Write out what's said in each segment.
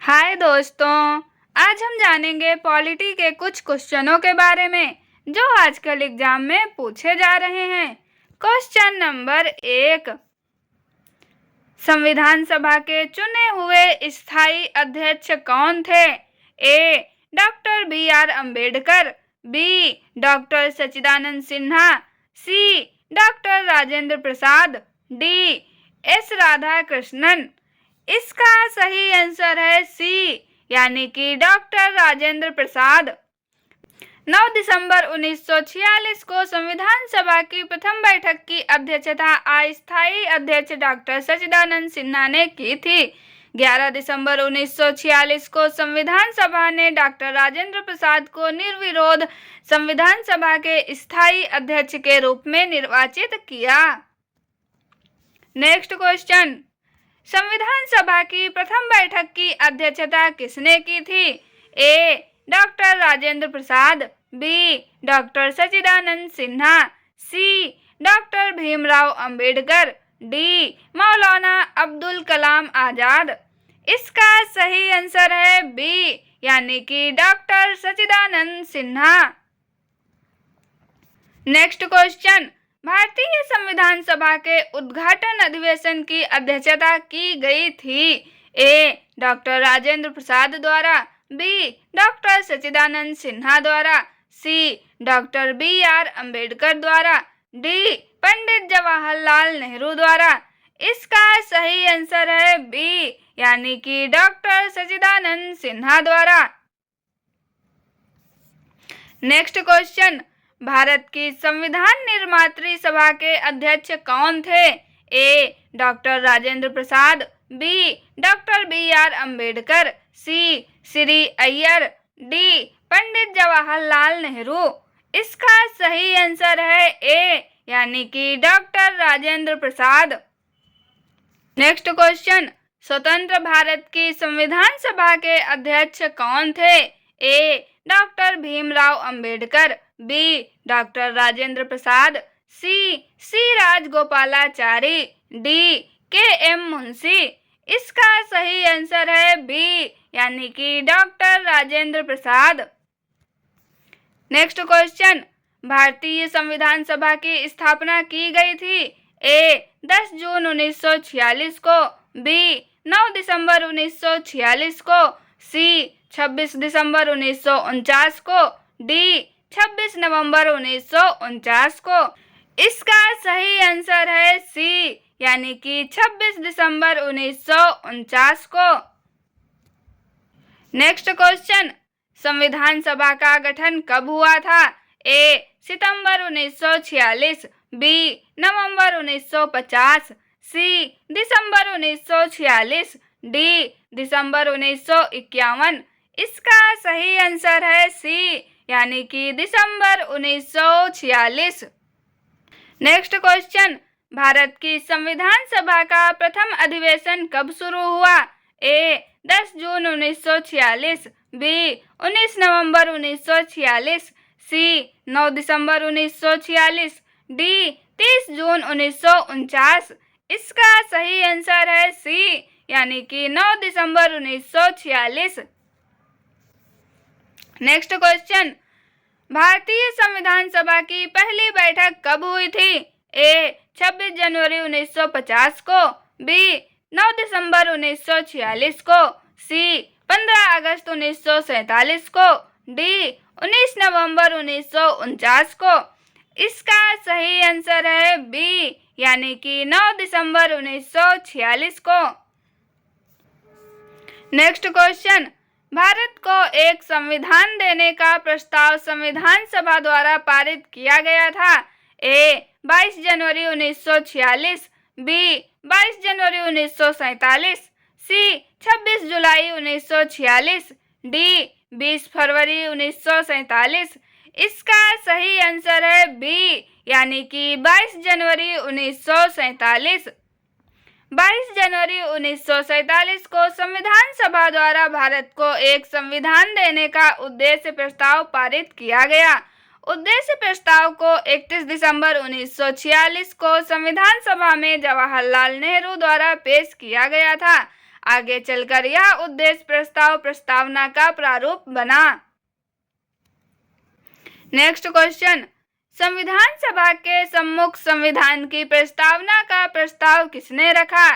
हाय दोस्तों। आज हम जानेंगे पॉलिटी के कुछ क्वेश्चनों के बारे में जो आजकल एग्जाम में पूछे जा रहे हैं। क्वेश्चन नंबर 1, संविधान सभा के चुने हुए स्थायी अध्यक्ष कौन थे? A. Doctor B.R. Ambedkar, B. Doctor Sachchidananda Sinha, C. Doctor Rajendra Prasad, D. S. Radhakrishnan. इसका सही आंसर है सी, यानी कि डॉक्टर राजेंद्र प्रसाद। 9 दिसंबर 1946 को संविधान सभा की प्रथम बैठक की अध्यक्षता अस्थायी अध्यक्ष डॉक्टर सच्चिदानंद सिन्हा ने की थी। 11 दिसंबर 1946 को संविधान सभा ने डॉक्टर राजेंद्र प्रसाद को निर्विरोध संविधान सभा के स्थायी अध्यक्ष के रूप में निर्वाचित किया। नेक्स्ट क्वेश्चन, संविधान सभा की प्रथम बैठक की अध्यक्षता किसने की थी? A. Doctor Rajendra Prasad, B. Doctor Sachchidananda Sinha, C. Doctor Bhimrao Ambedkar, D. Maulana Abdul Kalam Azad. इसका सही आंसर है बी, यानी कि doctor Sachchidananda Sinha. Next question, भारतीय संविधान सभा के उद्घाटन अधिवेशन की अध्यक्षता की गई थी? ए. डॉक्टर राजेंद्र प्रसाद द्वारा, बी. डॉक्टर सच्चिदानंद सिन्हा द्वारा, सी. Doctor B.R. अम्बेडकर द्वारा, डी. पंडित जवाहरलाल नेहरू द्वारा। इसका सही आंसर है बी, यानी कि डॉक्टर सच्चिदानंद सिन्हा द्वारा। नेक्स्ट क्वेश्चन, भारत की संविधान निर्मात्री सभा के अध्यक्ष कौन थे? A. Doctor Rajendra Prasad, B. Doctor B.R. Ambedkar, C. Shri Iyer, D. Pandit Jawaharlal Nehru. इसका सही आंसर है ए, यानी कि doctor Rajendra Prasad. Next question, स्वतंत्र भारत की संविधान सभा के अध्यक्ष कौन थे? A. Doctor Bhimrao Ambedkar, B. Doctor Rajendra Prasad, C. Rajagopalachari, D. K.M. Munshi. इसका सही आंसर है बी, यानी कि doctor Rajendra Prasad. Next question, भारतीय संविधान सभा की स्थापना की गई थी? ए. 10 जून 1946 को, बी. 9 दिसंबर 1946 को, सी. 26 दिसंबर 1949 को, डी. 26 नवंबर 1949 को। इसका सही आंसर है सी, यानी कि 26 दिसंबर 1949 को। नेक्स्ट क्वेश्चन, संविधान सभा का गठन कब हुआ था? ए. सितंबर 1946, बी. नवंबर 1950, सी. दिसंबर 1946, डी. दिसंबर 1951। इसका सही आंसर है सी, यानी कि दिसंबर 1946। नेक्स्ट क्वेश्चन, भारत की संविधान सभा का प्रथम अधिवेशन कब शुरू हुआ? ए. 10 जून 1946, बी. 19 नवंबर 1946, सी. 9 दिसंबर 1946, डी. 30 जून 1949। इसका सही आंसर है सी, यानी कि 9 दिसंबर 1946। नेक्स्ट क्वेश्चन, भारतीय संविधान सभा की पहली बैठक कब हुई थी? ए. 26 जनवरी 1950 को, बी. 9 दिसंबर 1946 को, सी. 15 अगस्त 1947 को, डी. 19 नवंबर 1949 को। इसका सही आंसर है बी, यानी कि 9 दिसंबर 1946 को। नेक्स्ट क्वेश्चन, भारत को एक संविधान देने का प्रस्ताव संविधान सभा द्वारा पारित किया गया था? ए. 22 जनवरी 1946, बी. 22 जनवरी 1947, सी. 26 जुलाई 1946, डी. 20 फरवरी 1947। इसका सही आंसर है बी, यानी कि 22 जनवरी 1947। 22 जनवरी 1947 को संविधान सभा द्वारा भारत को एक संविधान देने का उद्देश्य प्रस्ताव पारित किया गया। उद्देश्य प्रस्ताव को 31 दिसंबर 1946 को संविधान सभा में जवाहरलाल नेहरू द्वारा पेश किया गया था। आगे चलकर यह उद्देश्य प्रस्ताव प्रस्तावना का प्रारूप बना। नेक्स्ट क्वेश्चन, संविधान सभा के सम्मुख संविधान की प्रस्तावना का प्रस्ताव किसने रखा?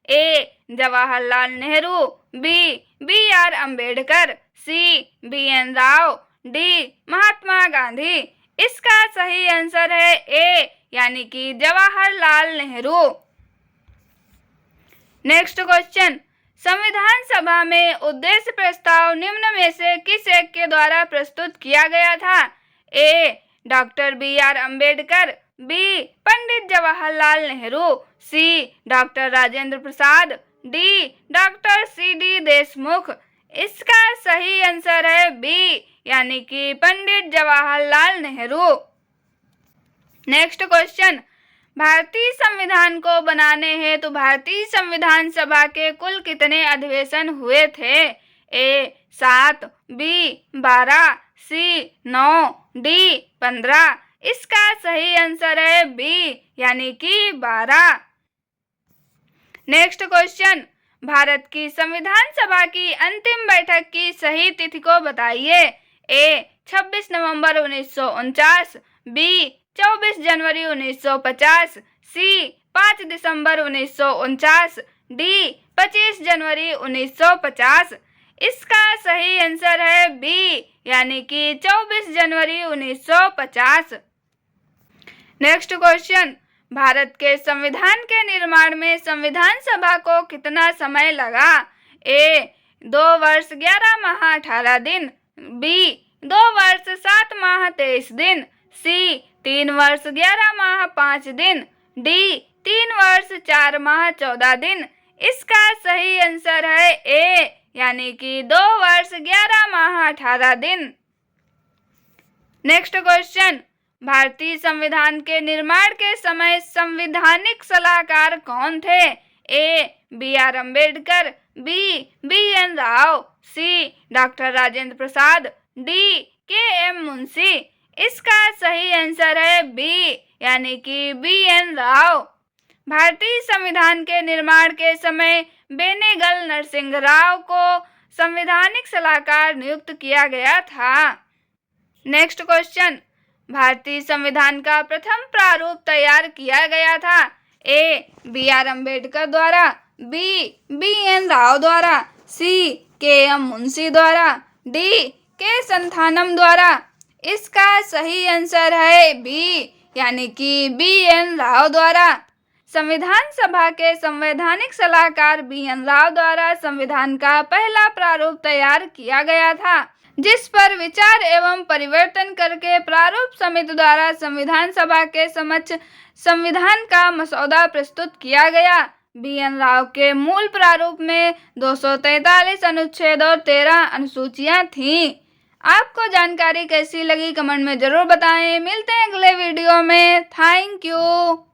A. Jawaharlal Nehru, B R Ambedkar, C. B N. Rau, D. Mahatma Gandhi. इसका सही आंसर है ए यानी कि जवाहरलाल नेहरू। नेक्स्ट क्वेश्चन, संविधान सभा में उद्देश्य प्रस्ताव निम्न में से किस एक के द्वारा प्रस्तुत किया गया था? A. Doctor B R. Ambedkar, B. Pandit Jawaharlal Nehru, C. Doctor Rajendra Prasad, D. Doctor C D. Deshmukh. इसका सही आंसर है बी यानी कि पंडित जवाहरलाल नेहरू। नेक्स्ट क्वेश्चन, भारतीय संविधान को बनाने हेतु भारतीय संविधान सभा के कुल कितने अधिवेशन हुए थे? ए. 7, बी. 12, सी. 9, डी. 15। इसका सही आंसर है बी यानी कि 12। नेक्स्ट क्वेश्चन, भारत की संविधान सभा की अंतिम बैठक की सही तिथि को बताइए। ए. 26 नवंबर 1949, बी. 24 जनवरी 1950, सी. 5 दिसंबर 1949, डी. 25 जनवरी 1950। इसका सही आंसर है बी यानी कि 24 जनवरी 1950। नेक्स्ट क्वेश्चन, भारत के संविधान के निर्माण में संविधान सभा को कितना समय लगा? ए. 2 वर्ष 11 माह 18 दिन, बी. 2 वर्ष 7 माह 23 दिन, सी. 3 वर्ष 11 माह 5 दिन, डी. 3 वर्ष 4 माह 14 दिन। इसका सही आंसर है ए यानी कि 2 वर्ष 11 माह 18 दिन। नेक्स्ट क्वेश्चन, भारतीय संविधान के निर्माण के समय संवैधानिक सलाहकार कौन थे? A. BR. Ambedkar, B. BN. Rao, C. Doctor Rajendra Prasad, D. KM. Munshi. इसका सही आंसर है बी यानी कि बी.एन. राव। भारतीय संविधान के निर्माण के समय बेनेगल नरसिंह राव को संवैधानिक सलाहकार नियुक्त किया गया था। नेक्स्ट क्वेश्चन, भारतीय संविधान का प्रथम प्रारूप तैयार किया गया था? ए. बी.आर. अम्बेडकर द्वारा, बी. बी.एन. राव द्वारा, सी. के.एम. मुंशी द्वारा, डी. के. संथानम द्वारा। इसका सही आंसर है बी यानी कि बी.एन. राव द्वारा। संविधान सभा के संवैधानिक सलाहकार बी.एन. राव द्वारा संविधान का पहला प्रारूप तैयार किया गया था, जिस पर विचार एवं परिवर्तन करके प्रारूप समिति द्वारा संविधान सभा के समक्ष संविधान का मसौदा प्रस्तुत किया गया। बी.एन. राव के मूल प्रारूप में 243 अनुच्छेद और 13 अनुसूचियां थीं। आपको जानकारी कैसी लगी कमेंट में जरूर बताएं। मिलते हैं अगले वीडियो में। Thank you.